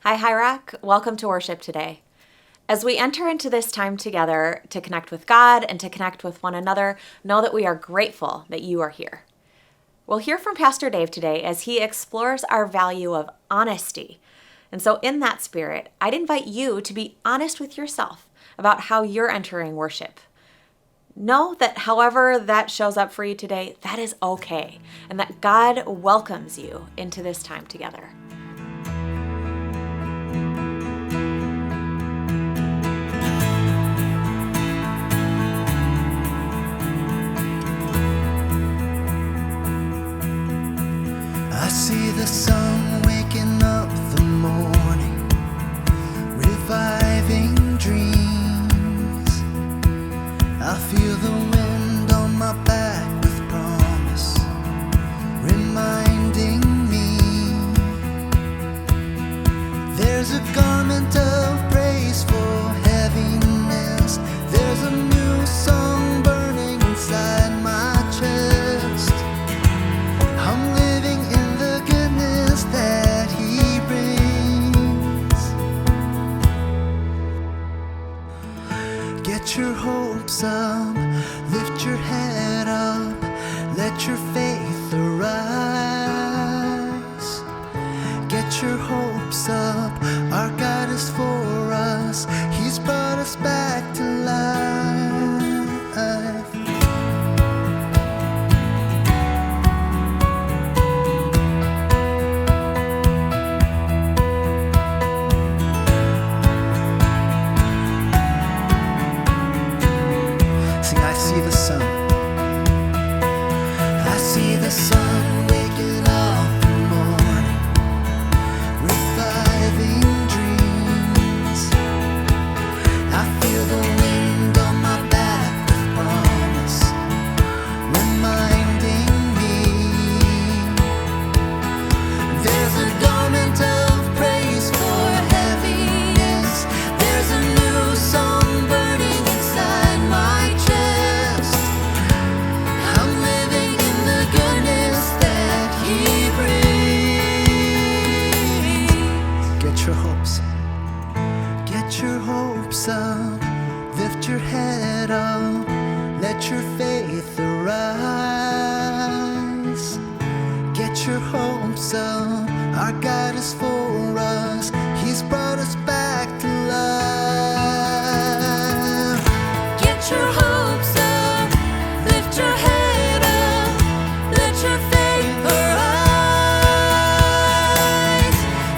Hi, HIGHROCK. Welcome to worship today. As we enter into this time together to connect with God and to connect with one another, know that we are grateful that you are here. We'll hear from Pastor Dave today as he explores our value of honesty. And so in that spirit, I'd invite you to be honest with yourself about how you're entering worship. Know that however that shows up for you today, that is okay, and that God welcomes you into this time together. I see the sun waking up the morning, reviving dreams. I feel the wind on my back with promise, reminding me there's a garment of praise for heaviness. There's a new song burning inside my chest. I'm living in the goodness that He brings. Get your hopes up, lift your head up, let your faith arise. Get your hopes up, our God is for us, He's brought us back to life. I see the sun. I see the sun waking up the morning, reviving dreams. I feel the wind on my back with promise, reminding me there's a garment of praise for heaviness. There's a new song burning inside my chest. I'm living in the goodness that He brings. Get your hopes up, lift your head up, let your faith arise. Get your hopes up, our God is for us, He's brought us back to life. Get your hopes up, lift your head up, let your faith arise.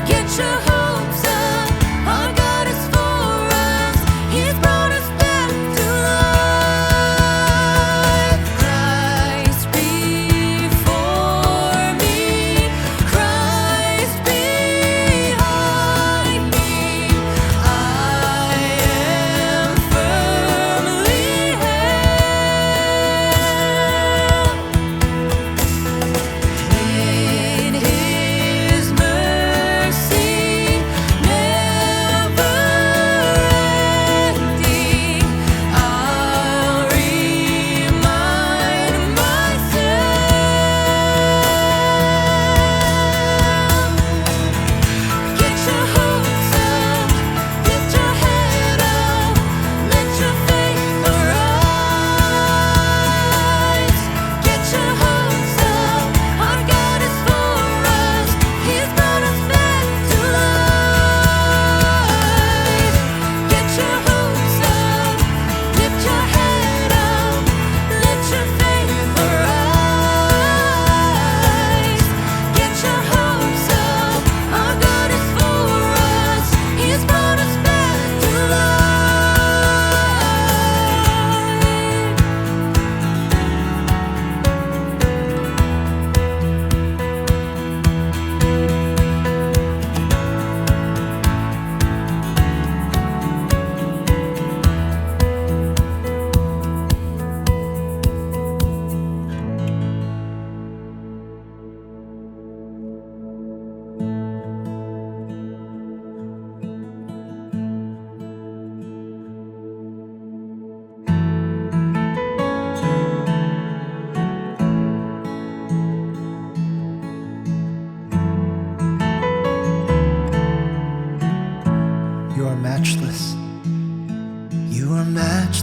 Get your hopes up, our God is for us, He's brought us back to life. Christ before me, Christ behind me, I am firmly held in His mercy.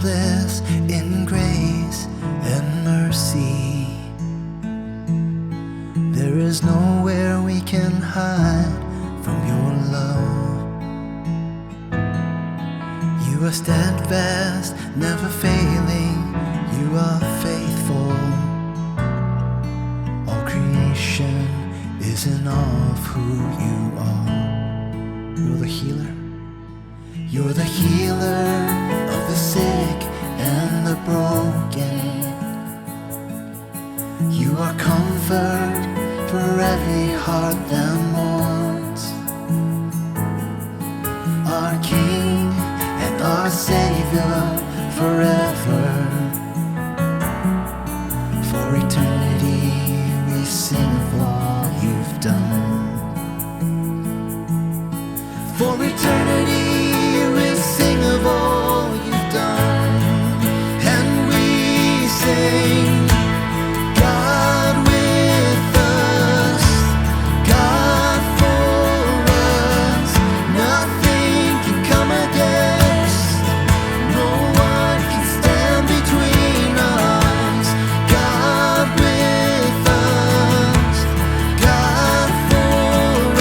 speechless in grace and mercy. There is nowhere we can hide from your love. You are steadfast, never failing. You are faithful. All creation is in awe of who you are. You're the healer. You're the healer of the sick and the broken. You are comfort for every heart that mourns. Our King and our Savior forever. For eternity we sing of all you've done. For eternity we sing of all you've done. And we sing, God with us, God for us. Nothing can come against, no one can stand between us. God with us, God for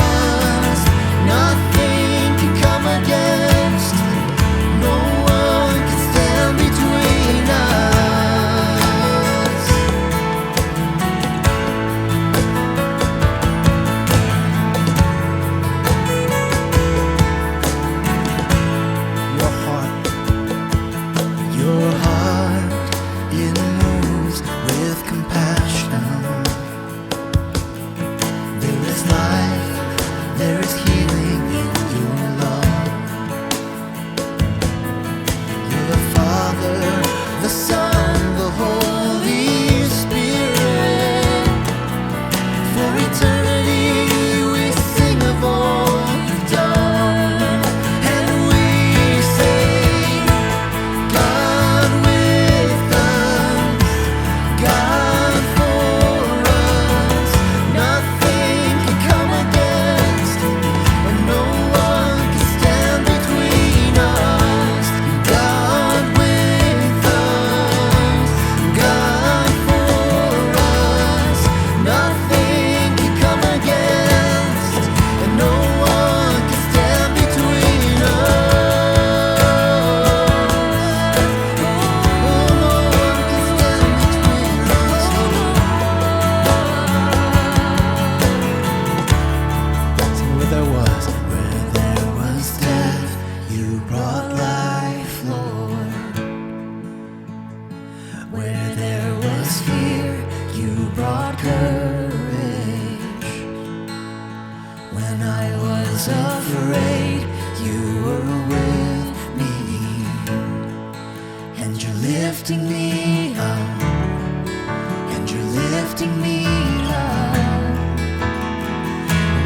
us. Nothing can come against, no one can stand between us. Your heart, it moves with compassion. There is life, there is healing in your love. You're the Father, the Son, the Holy Spirit. For eternity we sing of all you've done. And we say, God with us, God for us. Nothing can come against, and no one can stand between us. God with us, God for us. Nothing can come against, and no one can stand between us. Where there was death, you brought life, Lord. Where there was fear, you brought courage. When I was afraid, you were with me. And you're lifting me up. And you're lifting me up.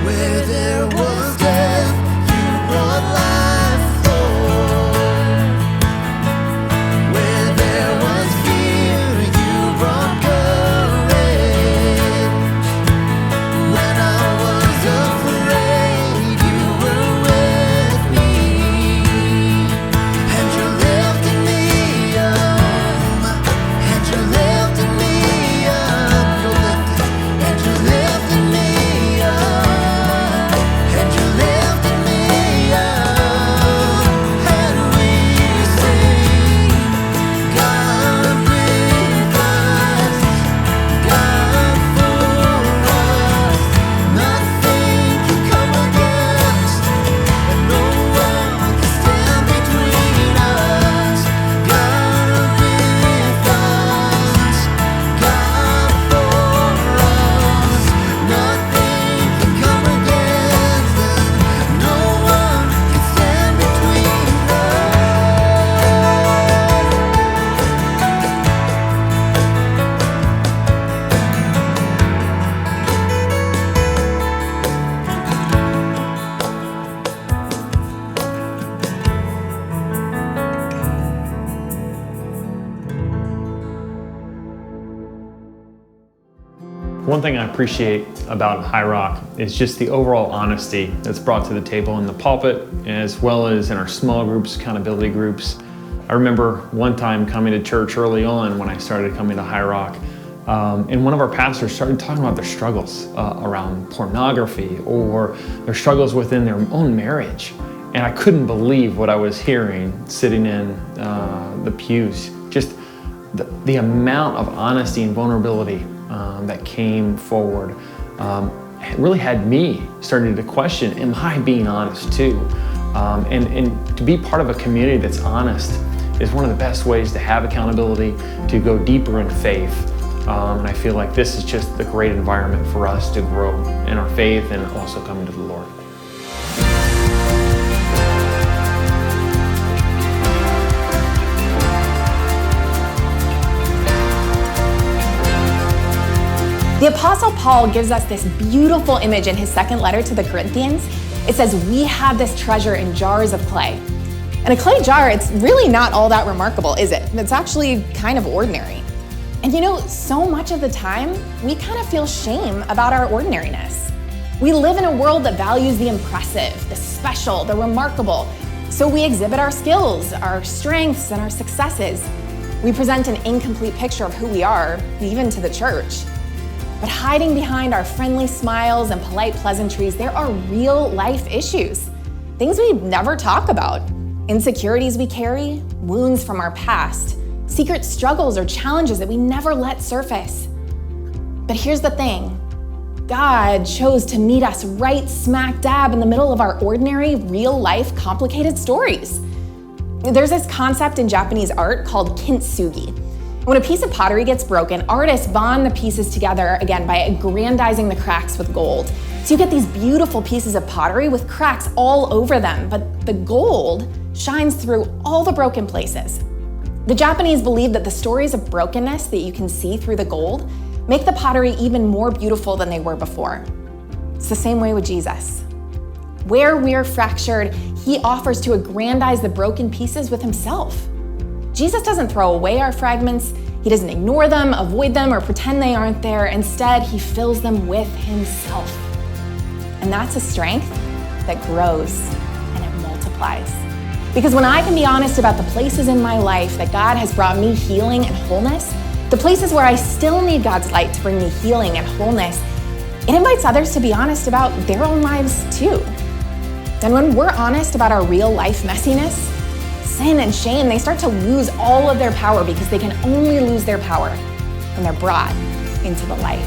Where there was death, you brought life, Lord. Where there was fear, you brought courage. When I was afraid, you were with me. And you're lifting me up. And you're lifting me up. You're lifting, and you're lifting me up. And you're lifting me up. And we sing, God with us, God for us. Nothing can come against, and no one can stand between us. God with us, God for us. Nothing can come against us, no one can stand between us. One thing I appreciate about High Rock is just the overall honesty that's brought to the table in the pulpit, as well as in our small groups, accountability groups. I remember one time coming to church early on when I started coming to High Rock, and one of our pastors started talking about their struggles around pornography or their struggles within their own marriage. And I couldn't believe what I was hearing sitting in the pews. Just the amount of honesty and vulnerability that came forward really had me starting to question, am I being honest too? And to be part of a community that's honest is one of the best ways to have accountability, to go deeper in faith. And I feel like this is just the great environment for us to grow in our faith and also coming to the Lord. The Apostle Paul gives us this beautiful image in his second letter to the Corinthians. It says, we have this treasure in jars of clay. And a clay jar, it's really not all that remarkable, is it? It's actually kind of ordinary. And you know, so much of the time, we kind of feel shame about our ordinariness. We live in a world that values the impressive, the special, the remarkable. So we exhibit our skills, our strengths, and our successes. We present an incomplete picture of who we are, even to the church. But hiding behind our friendly smiles and polite pleasantries, there are real life issues. Things we never talk about. Insecurities we carry, wounds from our past, secret struggles or challenges that we never let surface. But here's the thing. God chose to meet us right smack dab in the middle of our ordinary, real life, complicated stories. There's this concept in Japanese art called kintsugi. When a piece of pottery gets broken, artists bond the pieces together again by aggrandizing the cracks with gold. So you get these beautiful pieces of pottery with cracks all over them, but the gold shines through all the broken places. The Japanese believe that the stories of brokenness that you can see through the gold make the pottery even more beautiful than they were before. It's the same way with Jesus. Where we're fractured, he offers to aggrandize the broken pieces with himself. Jesus doesn't throw away our fragments. He doesn't ignore them, avoid them, or pretend they aren't there. Instead, he fills them with himself. And that's a strength that grows and it multiplies. Because when I can be honest about the places in my life that God has brought me healing and wholeness, the places where I still need God's light to bring me healing and wholeness, it invites others to be honest about their own lives too. And when we're honest about our real life messiness, sin and shame, they start to lose all of their power because they can only lose their power when they're brought into the light.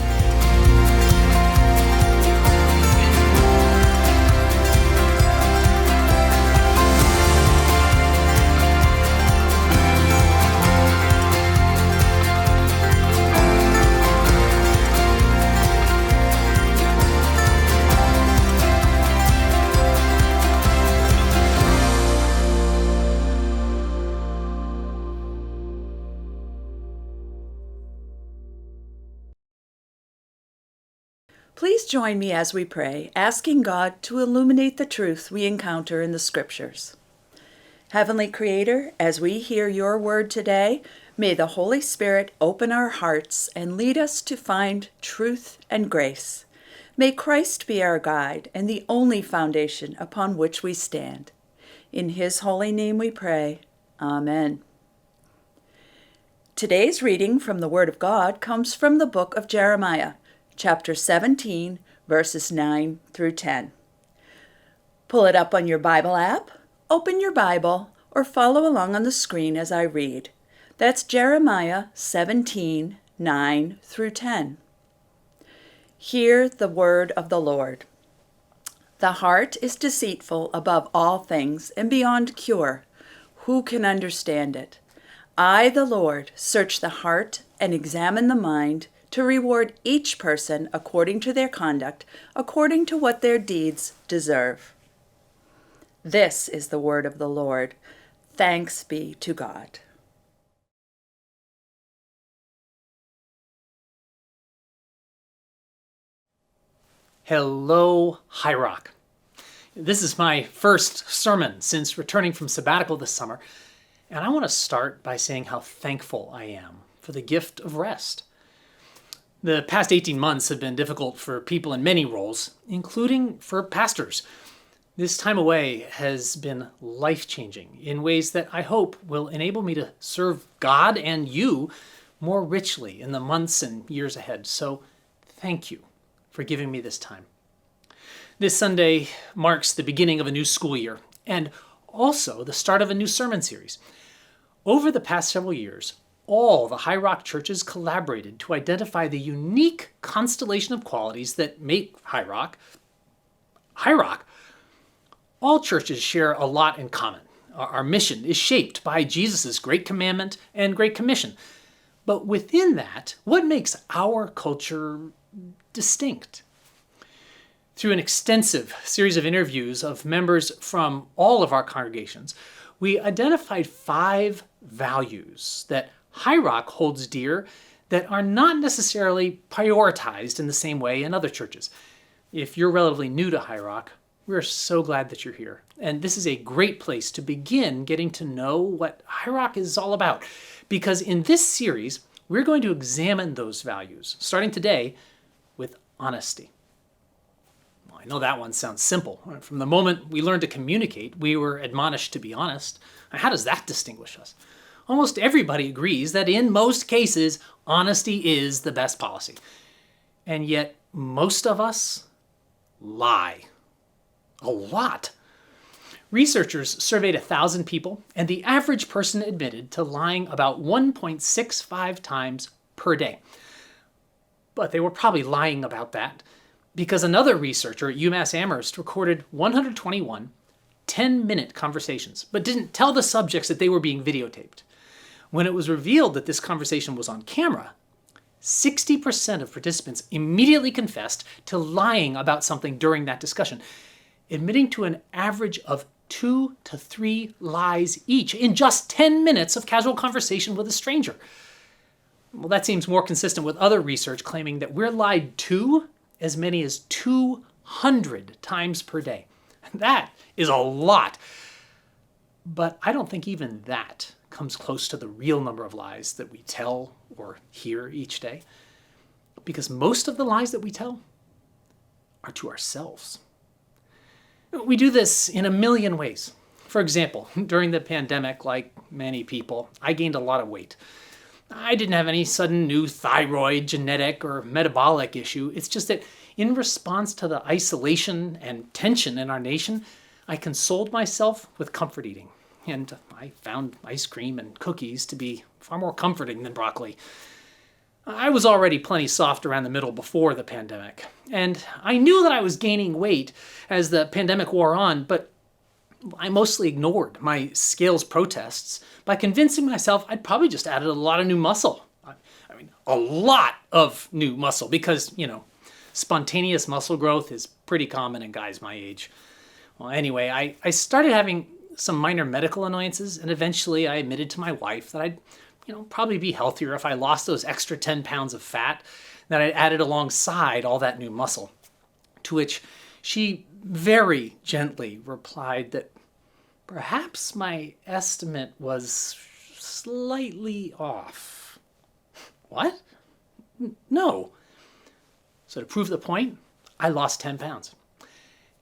Please join me as we pray, asking God to illuminate the truth we encounter in the Scriptures. Heavenly Creator, as we hear your word today, may the Holy Spirit open our hearts and lead us to find truth and grace. May Christ be our guide and the only foundation upon which we stand. In His holy name we pray. Amen. Today's reading from the Word of God comes from the book of Jeremiah, chapter 17, verses 9 through 10. Pull it up on your Bible app, open your Bible, or follow along on the screen as I read. That's Jeremiah 17, 9 through 10. Hear the word of the Lord. The heart is deceitful above all things and beyond cure. Who can understand it? I, the Lord, search the heart and examine the mind, to reward each person according to their conduct, according to what their deeds deserve. This is the word of the Lord. Thanks be to God. Hello, High Rock. This is my first sermon since returning from sabbatical this summer, and I want to start by saying how thankful I am for the gift of rest. The past 18 months have been difficult for people in many roles, including for pastors. This time away has been life-changing in ways that I hope will enable me to serve God and you more richly in the months and years ahead. So thank you for giving me this time. This Sunday marks the beginning of a new school year and also the start of a new sermon series. Over the past several years, all the High Rock churches collaborated to identify the unique constellation of qualities that make High Rock High Rock. All churches share a lot in common. Our mission is shaped by Jesus' Great Commandment and Great Commission. But within that, what makes our culture distinct? Through an extensive series of interviews of members from all of our congregations, we identified 5 values that High Rock holds dear that are not necessarily prioritized in the same way in other churches. If you're relatively new to High Rock, we're so glad that you're here. And this is a great place to begin getting to know what High Rock is all about. Because in this series, we're going to examine those values, starting today with honesty. Well, I know that one sounds simple. From the moment we learned to communicate, we were admonished to be honest. How does that distinguish us? Almost everybody agrees that in most cases, honesty is the best policy. And yet, most of us lie. A lot. Researchers surveyed 1,000 people, and the average person admitted to lying about 1.65 times per day. But they were probably lying about that because another researcher at UMass Amherst recorded 121 10-minute conversations, but didn't tell the subjects that they were being videotaped. When it was revealed that this conversation was on camera, 60% of participants immediately confessed to lying about something during that discussion, admitting to an average of 2 to 3 lies each in just 10 minutes of casual conversation with a stranger. Well, that seems more consistent with other research claiming that we're lied to as many as 200 times per day. That is a lot. But I don't think even that comes close to the real number of lies that we tell or hear each day. Because most of the lies that we tell are to ourselves. We do this in a million ways. For example, during the pandemic, like many people, I gained a lot of weight. I didn't have any sudden new thyroid, genetic, or metabolic issue. It's just that in response to the isolation and tension in our nation, I consoled myself with comfort eating. And I found ice cream and cookies to be far more comforting than broccoli. I was already plenty soft around the middle before the pandemic. And I knew that I was gaining weight as the pandemic wore on, but I mostly ignored my scales protests by convincing myself I'd probably just added a lot of new muscle. I mean, a lot of new muscle because, spontaneous muscle growth is pretty common in guys my age. Well, anyway, I started having some minor medical annoyances, and eventually I admitted to my wife that I'd probably be healthier if I lost those extra 10 pounds of fat that I'd added alongside all that new muscle. To which she very gently replied that perhaps my estimate was slightly off. What? No. So to prove the point, I lost 10 pounds.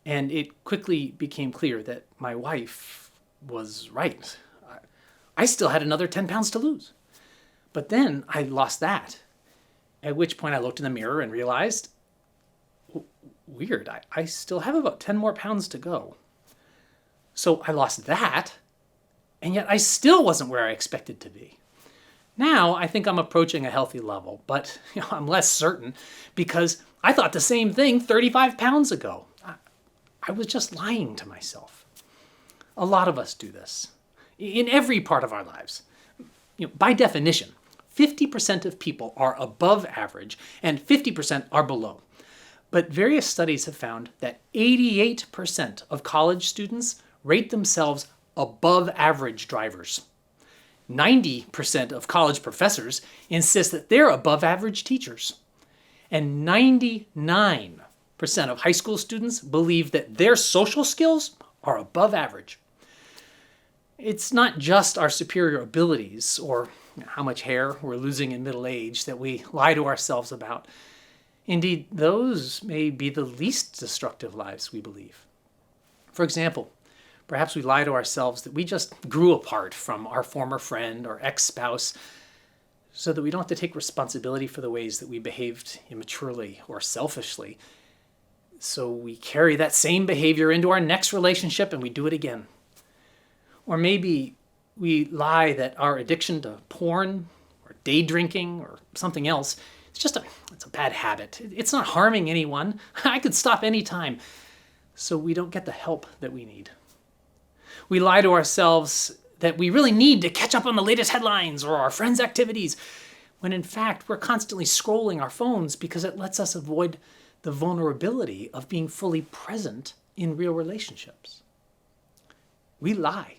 And it quickly became clear that my wife was right. I still had another 10 pounds to lose. But then I lost that, at which point I looked in the mirror and realized, weird, I still have about 10 more pounds to go. So I lost that, and yet I still wasn't where I expected to be. Now I think I'm approaching a healthy level, but I'm less certain because I thought the same thing 35 pounds ago. I was just lying to myself. A lot of us do this in every part of our lives. By definition, 50% of people are above average and 50% are below. But various studies have found that 88% of college students rate themselves above average drivers. 90% of college professors insist that they're above average teachers. And 99% of high school students believe that their social skills are above average. It's not just our superior abilities or how much hair we're losing in middle age that we lie to ourselves about. Indeed, those may be the least destructive lies we believe. For example, perhaps we lie to ourselves that we just grew apart from our former friend or ex-spouse so that we don't have to take responsibility for the ways that we behaved immaturely or selfishly. So we carry that same behavior into our next relationship and we do it again. Or maybe we lie that our addiction to porn or day drinking or something else, it's a bad habit. It's not harming anyone. I could stop anytime. So we don't get the help that we need. We lie to ourselves that we really need to catch up on the latest headlines or our friends' activities, when in fact we're constantly scrolling our phones because it lets us avoid the vulnerability of being fully present in real relationships. We lie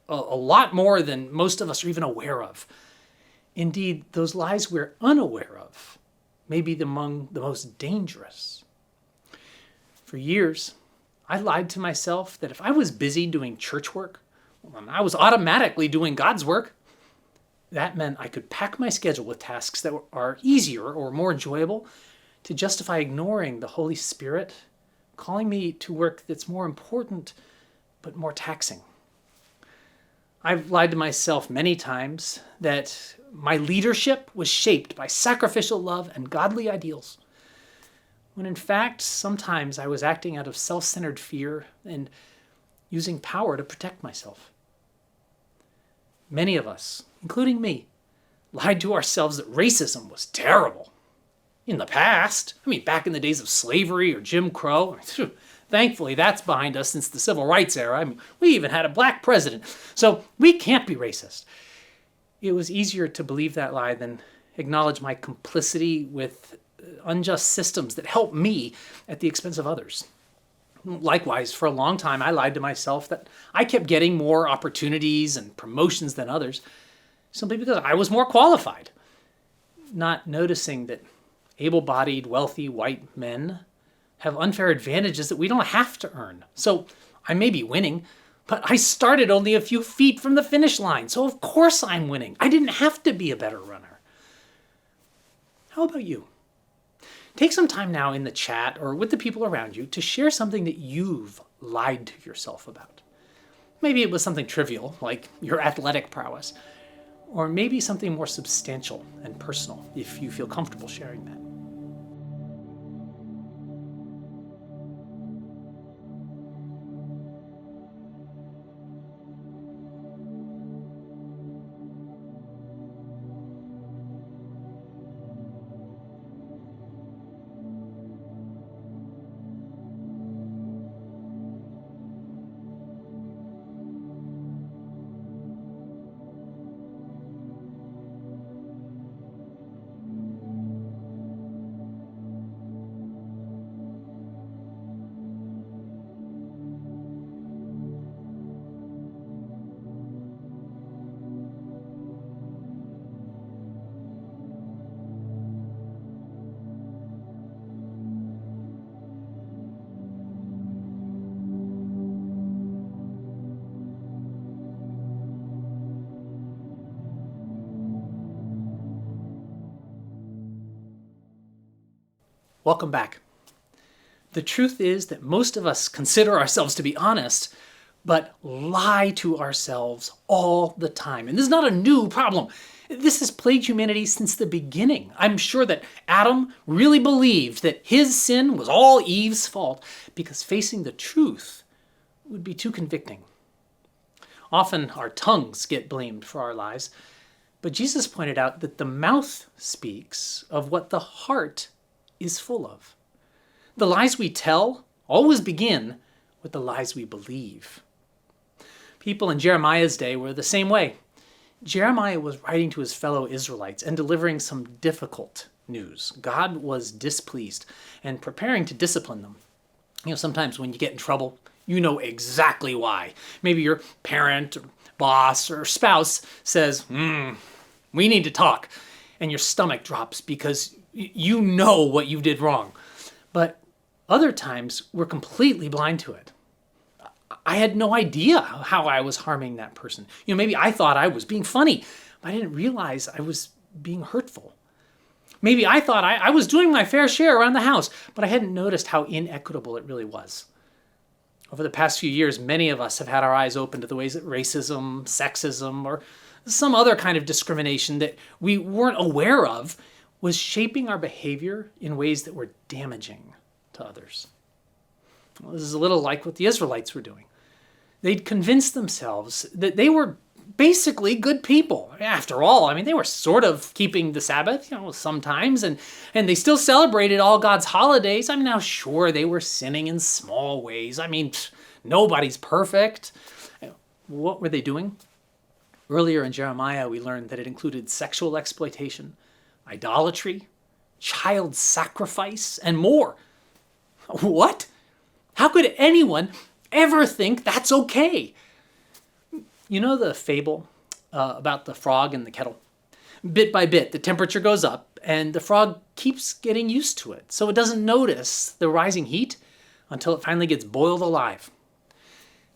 a lot more than most of us are even aware of. Indeed, those lies we're unaware of may be among the most dangerous. For years, I lied to myself that if I was busy doing church work, I was automatically doing God's work. That meant I could pack my schedule with tasks that are easier or more enjoyable to justify ignoring the Holy Spirit, calling me to work that's more important but more taxing. I've lied to myself many times that my leadership was shaped by sacrificial love and godly ideals, when in fact, sometimes I was acting out of self-centered fear and using power to protect myself. Many of us, including me, lied to ourselves that racism was terrible. In the past, back in the days of slavery or Jim Crow, thankfully that's behind us since the Civil Rights era. We even had a black president, so we can't be racist. It was easier to believe that lie than acknowledge my complicity with unjust systems that help me at the expense of others. Likewise, for a long time, I lied to myself that I kept getting more opportunities and promotions than others simply because I was more qualified, not noticing that able-bodied, wealthy white men have unfair advantages that we don't have to earn. So I may be winning, but I started only a few feet from the finish line, so of course I'm winning. I didn't have to be a better runner. How about you? Take some time now in the chat or with the people around you to share something that you've lied to yourself about. Maybe it was something trivial, like your athletic prowess, or maybe something more substantial and personal, if you feel comfortable sharing that. Welcome back. The truth is that most of us consider ourselves to be honest, but lie to ourselves all the time. And this is not a new problem. This has plagued humanity since the beginning. I'm sure that Adam really believed that his sin was all Eve's fault because facing the truth would be too convicting. Often our tongues get blamed for our lies, but Jesus pointed out that the mouth speaks of what the heart is full of. The lies we tell always begin with the lies we believe. People in Jeremiah's day were the same way. Jeremiah was writing to his fellow Israelites and delivering some difficult news. God was displeased and preparing to discipline them. Sometimes when you get in trouble, you know exactly why. Maybe your parent or boss or spouse says, we need to talk. And your stomach drops because you know what you did wrong. But other times, we're completely blind to it. I had no idea how I was harming that person. Maybe I thought I was being funny, but I didn't realize I was being hurtful. Maybe I thought I was doing my fair share around the house, but I hadn't noticed how inequitable it really was. Over the past few years, many of us have had our eyes open to the ways that racism, sexism, or some other kind of discrimination that we weren't aware of was shaping our behavior in ways that were damaging to others. Well, this is a little like what the Israelites were doing. They'd convinced themselves that they were basically good people. After all, I mean, they were sort of keeping the Sabbath, sometimes, and they still celebrated all God's holidays. I mean, now, sure, they were sinning in small ways. I mean, nobody's perfect. What were they doing? Earlier in Jeremiah, we learned that it included sexual exploitation, idolatry, child sacrifice, and more. What? How could anyone ever think that's okay? You know the fable about the frog and the kettle? Bit by bit, the temperature goes up, and the frog keeps getting used to it, so it doesn't notice the rising heat until it finally gets boiled alive.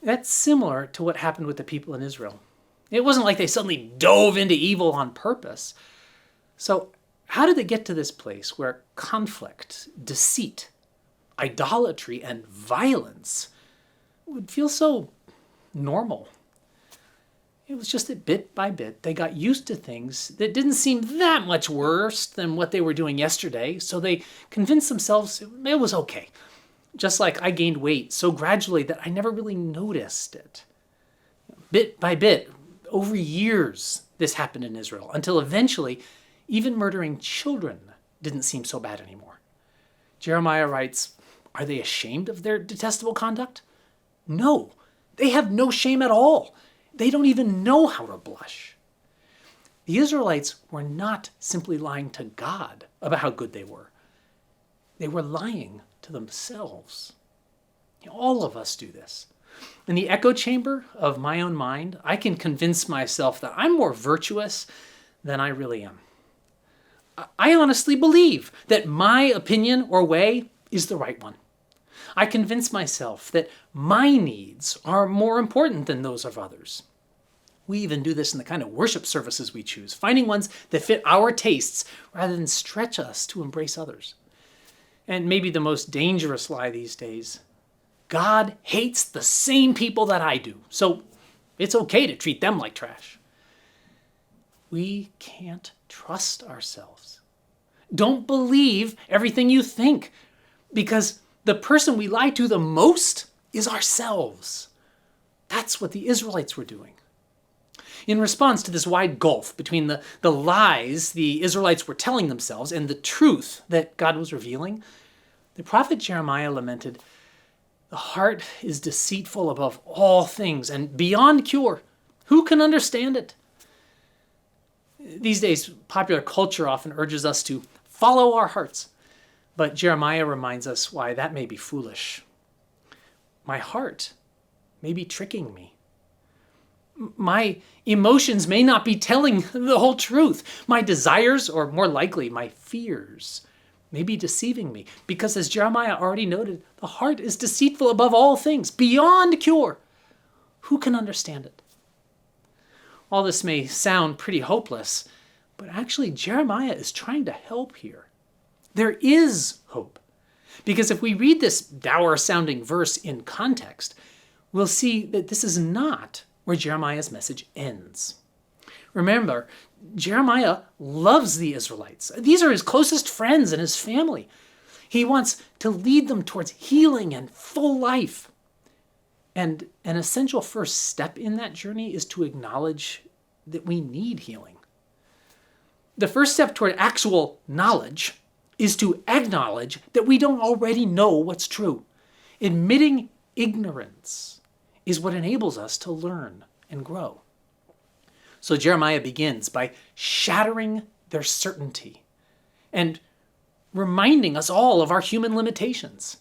That's similar to what happened with the people in Israel. It wasn't like they suddenly dove into evil on purpose. So how did they get to this place where conflict, deceit, idolatry, and violence would feel so normal? It was just that bit by bit, they got used to things that didn't seem that much worse than what they were doing yesterday, so they convinced themselves it was okay. Just like I gained weight so gradually that I never really noticed it. Bit by bit, over years, this happened in Israel, until eventually, even murdering children didn't seem so bad anymore. Jeremiah writes, are they ashamed of their detestable conduct? No, they have no shame at all. They don't even know how to blush. The Israelites were not simply lying to God about how good they were. They were lying to themselves. All of us do this. In the echo chamber of my own mind, I can convince myself that I'm more virtuous than I really am. I honestly believe that my opinion or way is the right one. I convince myself that my needs are more important than those of others. We even do this in the kind of worship services we choose, finding ones that fit our tastes rather than stretch us to embrace others. And maybe the most dangerous lie these days, God hates the same people that I do, so it's okay to treat them like trash. We can't trust ourselves. Don't believe everything you think, because the person we lie to the most is ourselves. That's what the Israelites were doing. In response to this wide gulf between the lies the Israelites were telling themselves and the truth that God was revealing, the prophet Jeremiah lamented, the heart is deceitful above all things and beyond cure. Who can understand it? These days, popular culture often urges us to follow our hearts, but Jeremiah reminds us why that may be foolish. My heart may be tricking me. My emotions may not be telling the whole truth. My desires, or more likely, my fears, may be deceiving me. Because as Jeremiah already noted, the heart is deceitful above all things, beyond cure. Who can understand it? All this may sound pretty hopeless, but actually Jeremiah is trying to help here. There is hope. Because if we read this dour-sounding verse in context, we'll see that this is not where Jeremiah's message ends. Remember, Jeremiah loves the Israelites. These are his closest friends and his family. He wants to lead them towards healing and full life. And an essential first step in that journey is to acknowledge that we need healing. The first step toward actual knowledge is to acknowledge that we don't already know what's true. Admitting ignorance is what enables us to learn and grow. So Jeremiah begins by shattering their certainty and reminding us all of our human limitations.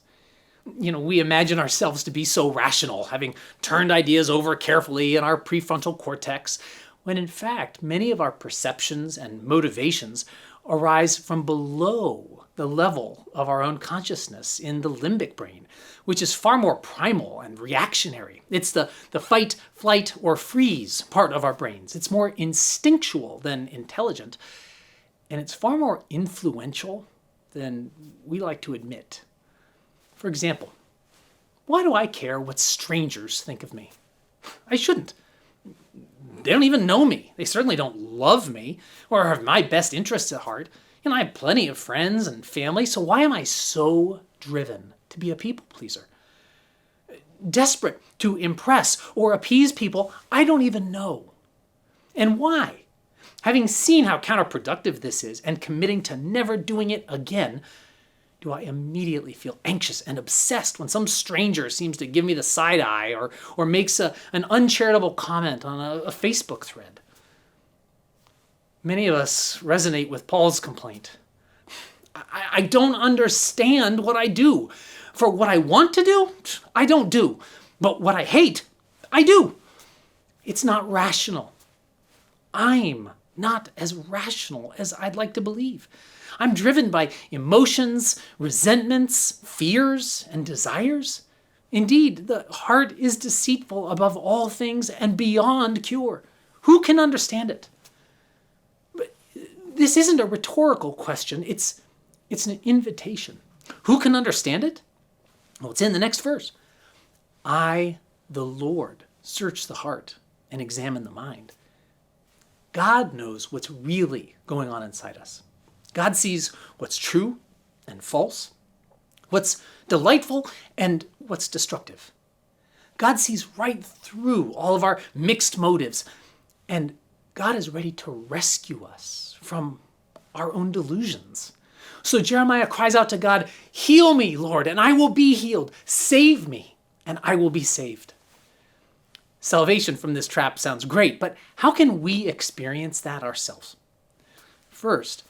We imagine ourselves to be so rational, having turned ideas over carefully in our prefrontal cortex, when in fact, many of our perceptions and motivations arise from below the level of our own consciousness in the limbic brain, which is far more primal and reactionary. It's the fight, flight, or freeze part of our brains. It's more instinctual than intelligent, and it's far more influential than we like to admit. For example, Why do I care what strangers think of me? I shouldn't. They don't even know me. They certainly don't love me or have my best interests at heart. I have plenty of friends and family, so why am I so driven to be a people pleaser? Desperate to impress or appease people I don't even know. And why? Having seen how counterproductive this is and committing to never doing it again, do I immediately feel anxious and obsessed when some stranger seems to give me the side eye or makes an uncharitable comment on a Facebook thread. Many of us resonate with Paul's complaint. I don't understand what I do. For what I want to do, I don't do. But what I hate, I do. It's not rational. I'm not as rational as I'd like to believe. I'm driven by emotions, resentments, fears, and desires. Indeed, the heart is deceitful above all things and beyond cure. Who can understand it? But this isn't a rhetorical question. It's an invitation. Who can understand it? Well, it's in the next verse. I, the Lord, search the heart and examine the mind. God knows what's really going on inside us. God sees what's true and false, what's delightful and what's destructive. God sees right through all of our mixed motives, and God is ready to rescue us from our own delusions. So Jeremiah cries out to God, "Heal me, Lord, and I will be healed. Save me, and I will be saved." Salvation from this trap sounds great, but how can we experience that ourselves? First,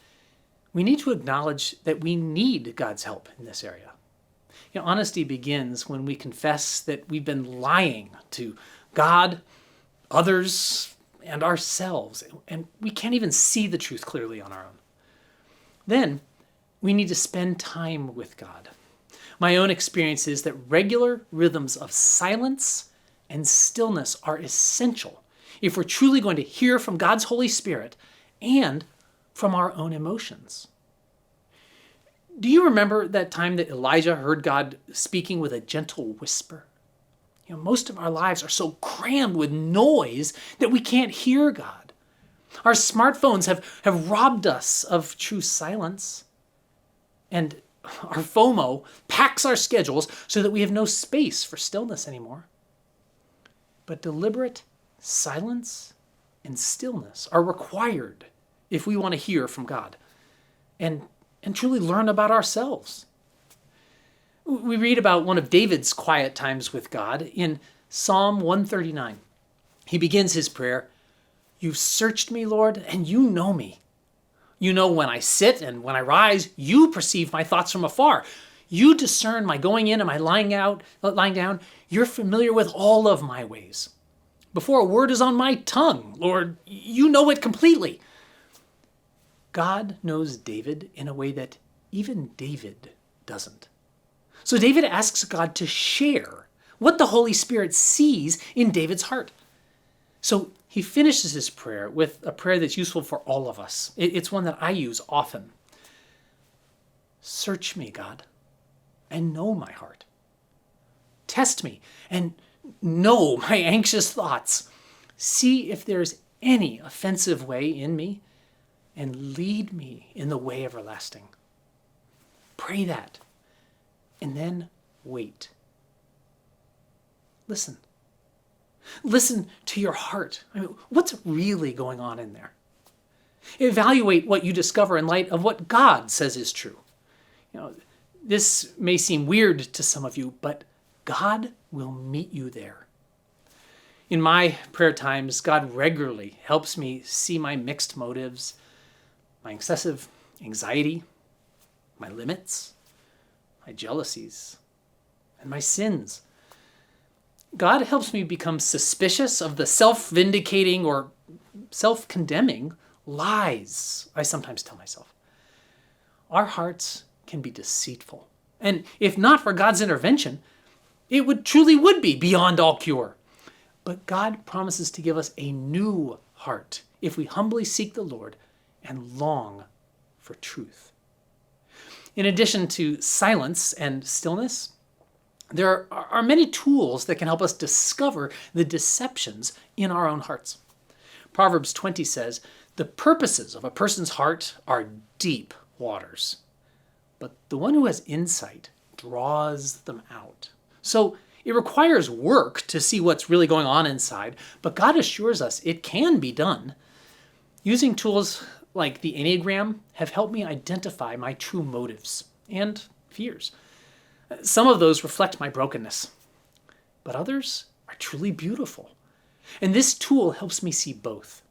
we need to acknowledge that we need God's help in this area. Honesty begins when we confess that we've been lying to God, others, and ourselves, and we can't even see the truth clearly on our own. Then, we need to spend time with God. My own experience is that regular rhythms of silence and stillness are essential if we're truly going to hear from God's Holy Spirit and from our own emotions. Do you remember that time that Elijah heard God speaking with a gentle whisper? Most of our lives are so crammed with noise that we can't hear God. Our smartphones have robbed us of true silence. And our FOMO packs our schedules so that we have no space for stillness anymore. But deliberate silence and stillness are required if we want to hear from God and truly learn about ourselves. We read about one of David's quiet times with God in Psalm 139. He begins his prayer, "You've searched me, Lord, and you know me. You know when I sit and when I rise, you perceive my thoughts from afar. You discern my going in and my lying down. You're familiar with all of my ways. Before a word is on my tongue, Lord, you know it completely." God knows David in a way that even David doesn't. So David asks God to share what the Holy Spirit sees in David's heart. So he finishes his prayer with a prayer that's useful for all of us. It's one that I use often. "Search me, God, and know my heart. Test me and know my anxious thoughts. See if there's any offensive way in me, and lead me in the way everlasting." Pray that, and then wait. Listen. Listen to your heart. What's really going on in there? Evaluate what you discover in light of what God says is true. This may seem weird to some of you, but God will meet you there. In my prayer times, God regularly helps me see my mixed motives, my excessive anxiety, my limits, my jealousies, and my sins. God helps me become suspicious of the self-vindicating or self-condemning lies I sometimes tell myself. Our hearts can be deceitful, and if not for God's intervention, it truly would be beyond all cure. But God promises to give us a new heart if we humbly seek the Lord and long for truth. In addition to silence and stillness, There are many tools that can help us discover the deceptions in our own hearts. Proverbs 20 says, "The purposes of a person's heart are deep waters, but the one who has insight draws them out." So it requires work to see what's really going on inside, but God assures us it can be done. Using tools like the Enneagram have helped me identify my true motives and fears. Some of those reflect my brokenness, but others are truly beautiful. And this tool helps me see both.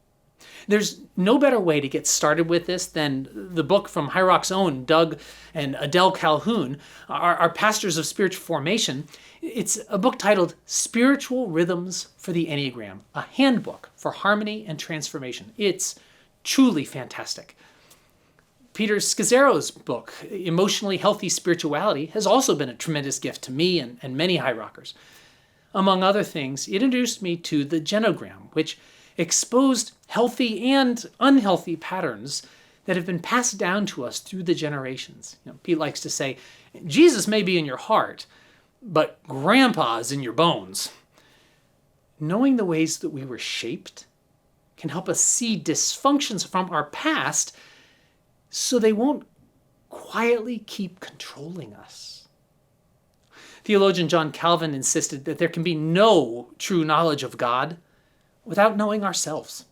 There's no better way to get started with this than the book from HIGHROCK's own Doug and Adele Calhoun, our pastors of spiritual formation. It's a book titled Spiritual Rhythms for the Enneagram, a handbook for harmony and transformation. It's truly fantastic. Peter Scazzero's book, Emotionally Healthy Spirituality, has also been a tremendous gift to me and many HIGHROCKers. Among other things, it introduced me to the Genogram, which exposed healthy and unhealthy patterns that have been passed down to us through the generations. Pete likes to say, Jesus may be in your heart, but Grandpa is in your bones. Knowing the ways that we were shaped can help us see dysfunctions from our past so they won't quietly keep controlling us. Theologian John Calvin insisted that there can be no true knowledge of God without knowing ourselves,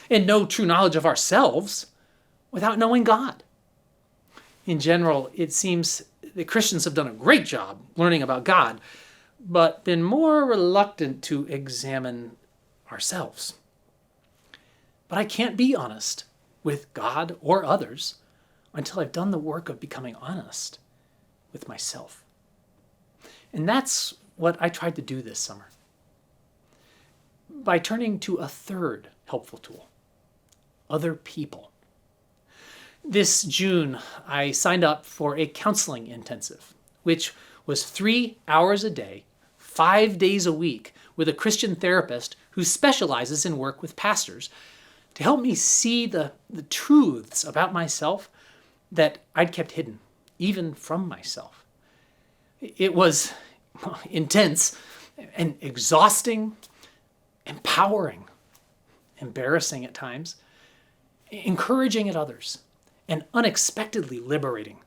and no true knowledge of ourselves without knowing God. In general, it seems that Christians have done a great job learning about God, but been more reluctant to examine ourselves. But I can't be honest with God or others until I've done the work of becoming honest with myself. And that's what I tried to do this summer, by turning to a third helpful tool: other people. This June, I signed up for a counseling intensive, which was 3 hours a day, 5 days a week, with a Christian therapist who specializes in work with pastors to help me see the truths about myself that I'd kept hidden, even from myself. It was intense and exhausting, empowering, embarrassing at times, encouraging at others, and unexpectedly liberating.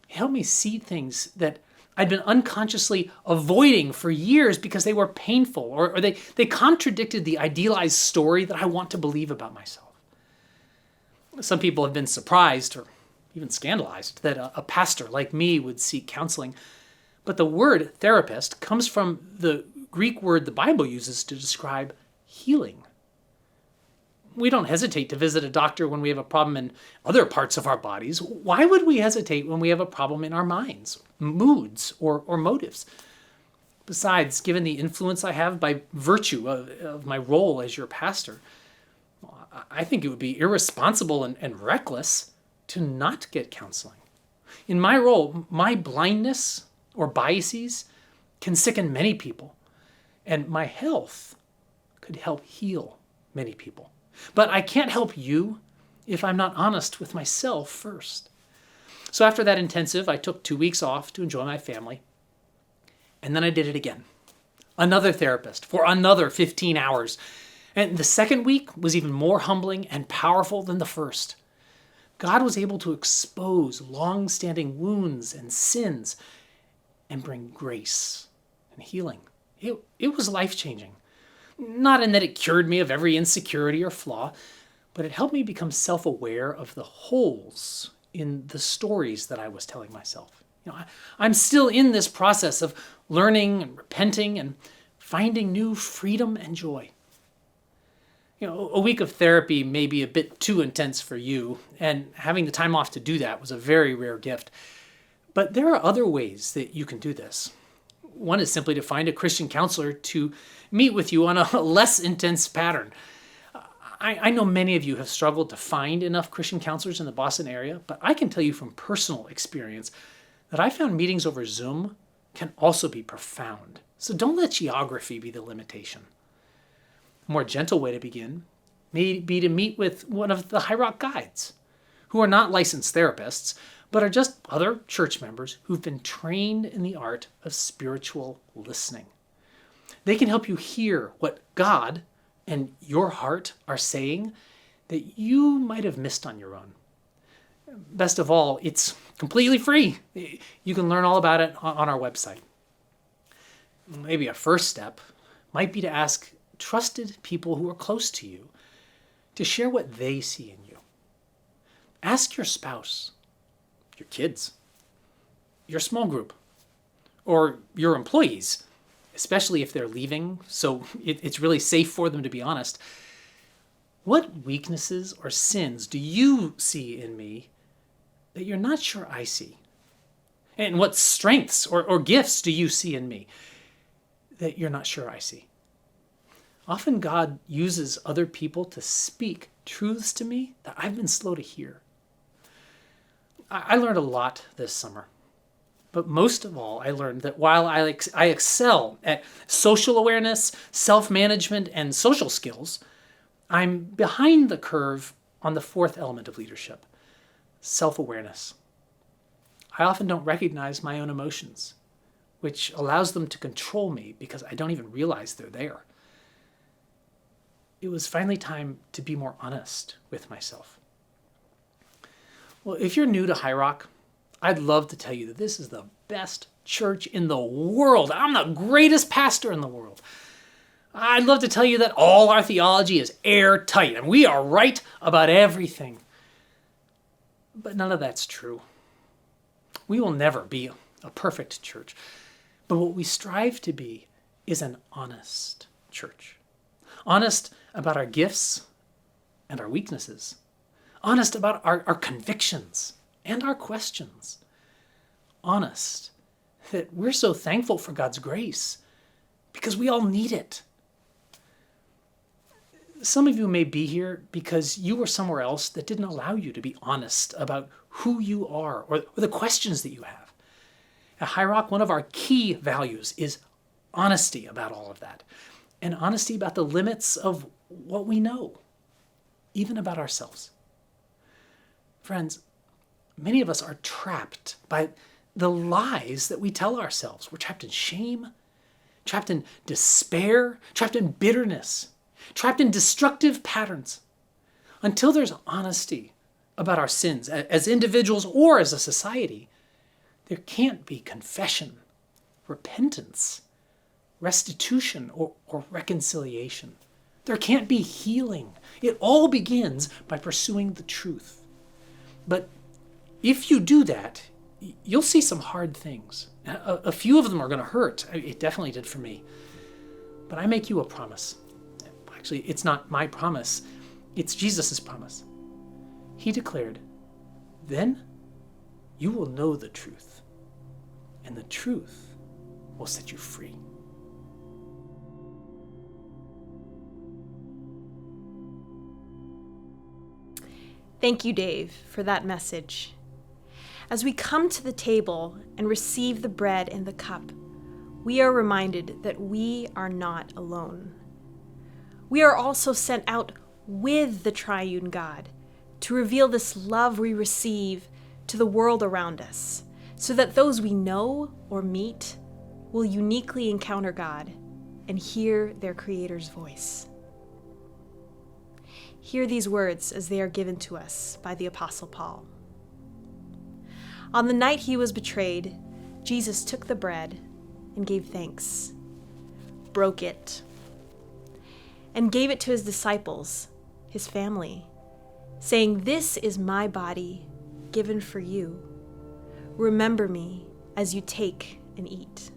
It helped me see things that I'd been unconsciously avoiding for years because they were painful or they contradicted the idealized story that I want to believe about myself. Some people have been surprised or even scandalized that a pastor like me would seek counseling, but the word therapist comes from the Greek word the Bible uses to describe healing. We don't hesitate to visit a doctor when we have a problem in other parts of our bodies. Why would we hesitate when we have a problem in our minds, moods, or motives? Besides, given the influence I have by virtue of my role as your pastor, I think it would be irresponsible and reckless to not get counseling. In my role, my blindness or biases can sicken many people, and my health could help heal many people. But I can't help you if I'm not honest with myself first. So after that intensive, I took 2 weeks off to enjoy my family. And then I did it again. Another therapist for another 15 hours. And the second week was even more humbling and powerful than the first. God was able to expose long-standing wounds and sins and bring grace and healing. It was life-changing. Not in that it cured me of every insecurity or flaw, but it helped me become self-aware of the holes in the stories that I was telling myself. I'm still in this process of learning and repenting and finding new freedom and joy. A week of therapy may be a bit too intense for you, and having the time off to do that was a very rare gift. But there are other ways that you can do this. One is simply to find a Christian counselor to meet with you on a less intense pattern. I know many of you have struggled to find enough Christian counselors in the Boston area, but I can tell you from personal experience that I found meetings over Zoom can also be profound. So don't let geography be the limitation. A more gentle way to begin may be to meet with one of the HIGHROCK guides who are not licensed therapists, but are just other church members who've been trained in the art of spiritual listening. They can help you hear what God and your heart are saying that you might have missed on your own. Best of all, it's completely free. You can learn all about it on our website. Maybe a first step might be to ask trusted people who are close to you to share what they see in you. Ask your spouse, your kids, your small group, or your employees, especially if they're leaving, so it's really safe for them to be honest. What weaknesses or sins do you see in me that you're not sure I see? And what strengths or gifts do you see in me that you're not sure I see? Often God uses other people to speak truths to me that I've been slow to hear. I learned a lot this summer. But most of all, I learned that while I excel at social awareness, self-management, and social skills, I'm behind the curve on the fourth element of leadership, self-awareness. I often don't recognize my own emotions, which allows them to control me because I don't even realize they're there. It was finally time to be more honest with myself. Well, if you're new to HIGHROCK, I'd love to tell you that this is the best church in the world. I'm the greatest pastor in the world. I'd love to tell you that all our theology is airtight and we are right about everything. But none of that's true. We will never be a perfect church. But what we strive to be is an honest church. Honest about our gifts and our weaknesses. Honest about our convictions and our questions. Honest that we're so thankful for God's grace because we all need it. Some of you may be here because you were somewhere else that didn't allow you to be honest about who you are or the questions that you have. At HIGHROCK, one of our key values is honesty about all of that, and honesty about the limits of what we know, even about ourselves. Friends, many of us are trapped by the lies that we tell ourselves. We're trapped in shame, trapped in despair, trapped in bitterness, trapped in destructive patterns. Until there's honesty about our sins as individuals or as a society, there can't be confession, repentance, restitution, or reconciliation. There can't be healing. It all begins by pursuing the truth. But if you do that, you'll see some hard things. A few of them are going to hurt. It definitely did for me. But I make you a promise. Actually, it's not my promise. It's Jesus' promise. He declared, "Then you will know the truth, and the truth will set you free." Thank you, Dave, for that message. As we come to the table and receive the bread and the cup, we are reminded that we are not alone. We are also sent out with the triune God to reveal this love we receive to the world around us, so that those we know or meet will uniquely encounter God and hear their Creator's voice. Hear these words as they are given to us by the Apostle Paul. On the night he was betrayed, Jesus took the bread and gave thanks, broke it, and gave it to his disciples, his family, saying, "This is my body given for you. Remember me as you take and eat."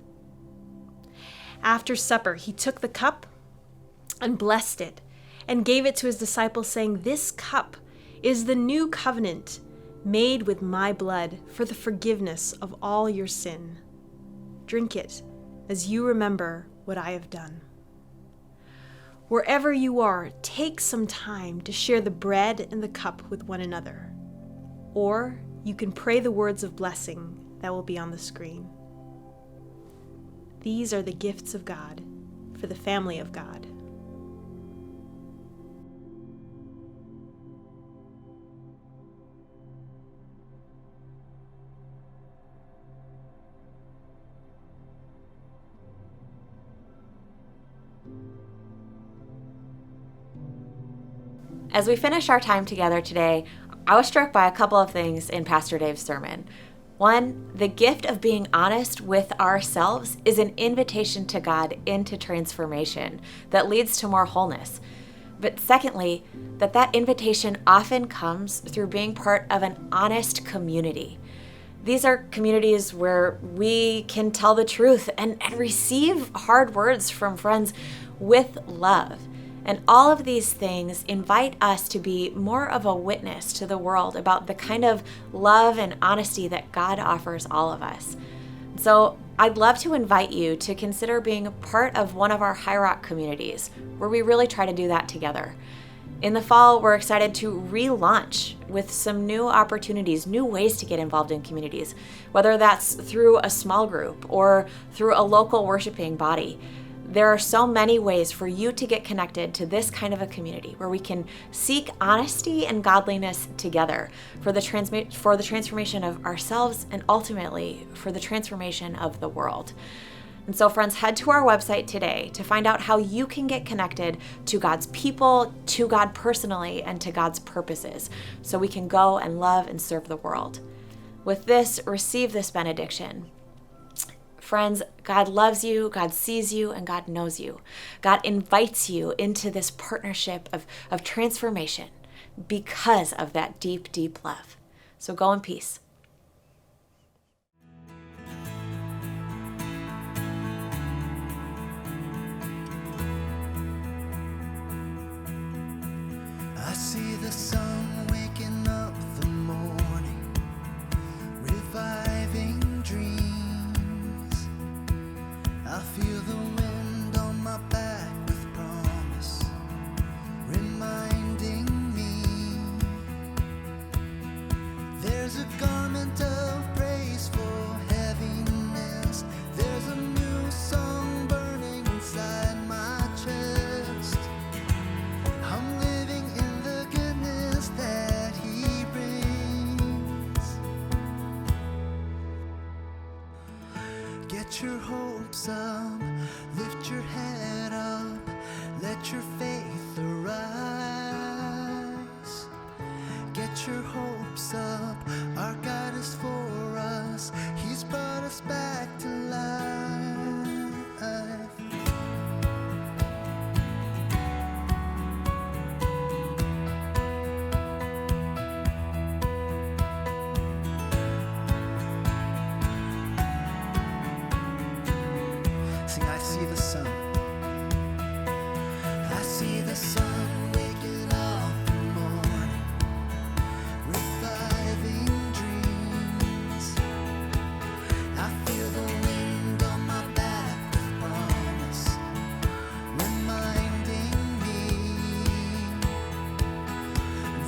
After supper, he took the cup and blessed it and gave it to his disciples, saying, "This cup is the new covenant made with my blood for the forgiveness of all your sin. Drink it as you remember what I have done." Wherever you are, take some time to share the bread and the cup with one another. Or you can pray the words of blessing that will be on the screen. These are the gifts of God for the family of God. As we finish our time together today, I was struck by a couple of things in Pastor Dave's sermon. One, the gift of being honest with ourselves is an invitation to God into transformation that leads to more wholeness. But secondly, that invitation often comes through being part of an honest community. These are communities where we can tell the truth and receive hard words from friends with love. And all of these things invite us to be more of a witness to the world about the kind of love and honesty that God offers all of us. So I'd love to invite you to consider being a part of one of our HIGHROCK communities where we really try to do that together. In the fall, we're excited to relaunch with some new opportunities, new ways to get involved in communities, whether that's through a small group or through a local worshiping body. There are so many ways for you to get connected to this kind of a community where we can seek honesty and godliness together for the transformation of ourselves and ultimately for the transformation of the world. And so, friends, head to our website today to find out how you can get connected to God's people, to God personally, and to God's purposes so we can go and love and serve the world. With this, receive this benediction. Friends, God loves you, God sees you, and God knows you. God invites you into this partnership of transformation because of that deep, deep love. So go in peace. I see the sun waking up the morning, reviving dreams. I feel the wind on my back with promise, reminding me there's a garment of praise for heaviness. There's a new song burning inside my chest. I'm living in the goodness that He brings. Get your hopes up, lift your head up, let your faith arise. Get your hopes up, our God is for us, He's brought us back to life. Sing, I see the sun. I see the sun waking up the morning, reviving dreams. I feel the wind on my back with promise, reminding me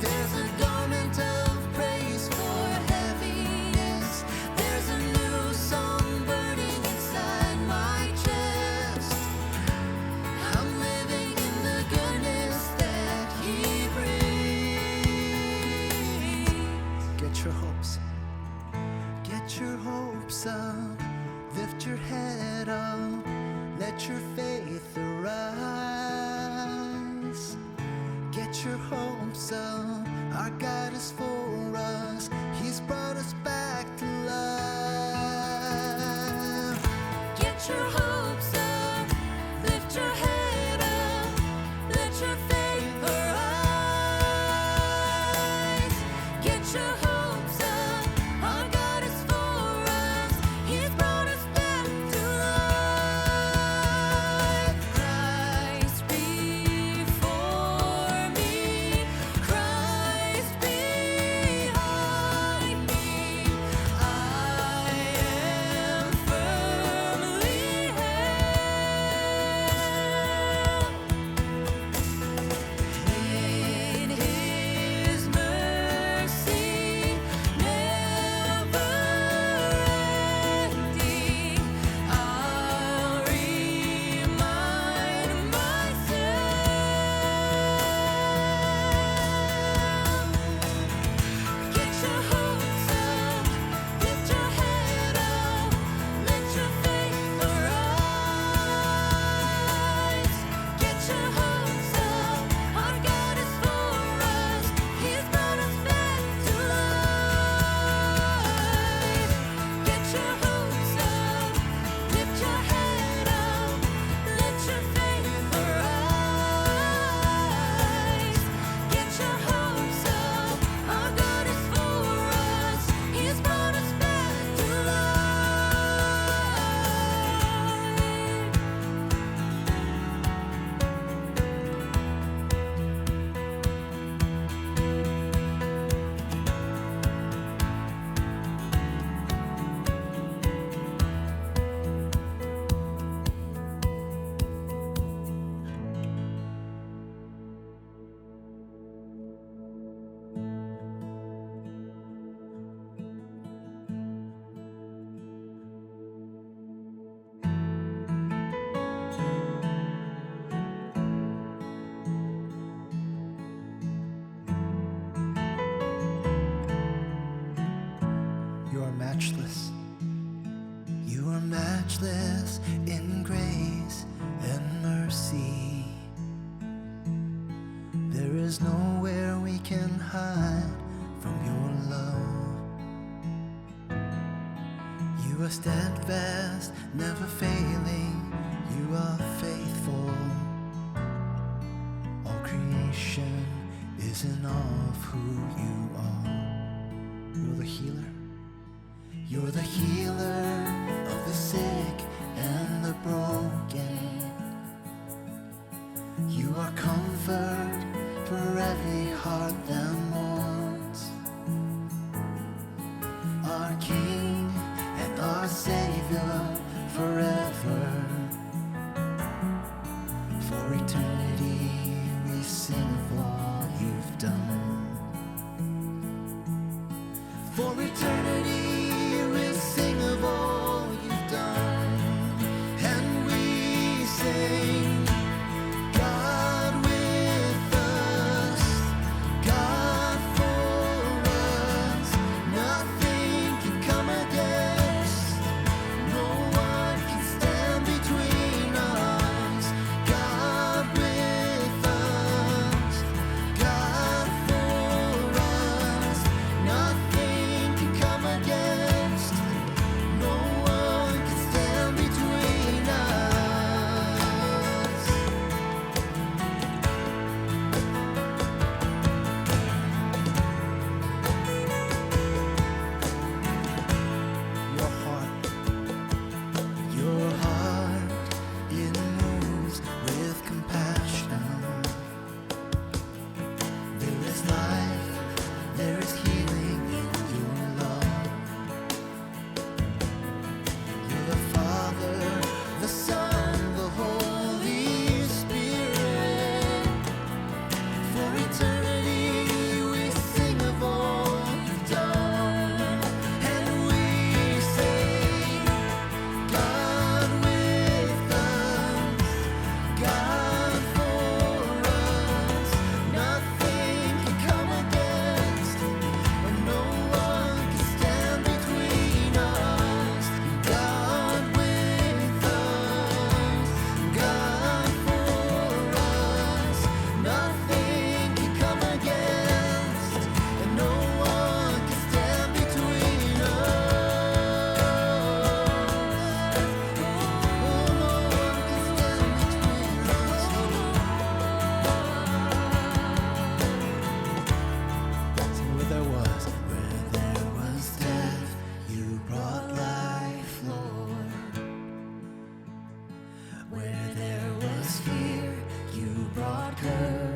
there's a garment of praise for heaviness. There's a new song burning inside my chest. I'm living in the goodness that He brings. Get your hopes up, lift your head up, let your faith arise. Get your hopes up, our God is for us, He's brought us back to life. Get your hopes up, lift your head up, let your faith arise. Get your hopes up, our God is for us, He's brought us back to life. Christ before me, Christ behind me. is nowhere we can hide from your love. You are steadfast, never failing. You are faithful. All creation is in awe of who you are. You're the healer. You're the healer of the sick and the broken. You are comfort for every heart that mourns. Our King and our Savior forever. For eternity we sing of all you've done. For eternity we sing of all you've done. And we sing, God with us, God for us. Nothing can come against, no one can stand between us. God with us, God for us. Nothing can come against, no one can stand between us. Your heart, it moves with compassion. There is life, there is healing in your love. You're the Father, the Son, the Holy Spirit. For eternity we sing of all you've done. And we sing, God with us, God for us. Nothing can come against, and no one can stand between us. God with us, God for us. Nothing can come against, and no one can stand between us. So where there was death, you brought life, Lord. Where there was fear, you brought courage.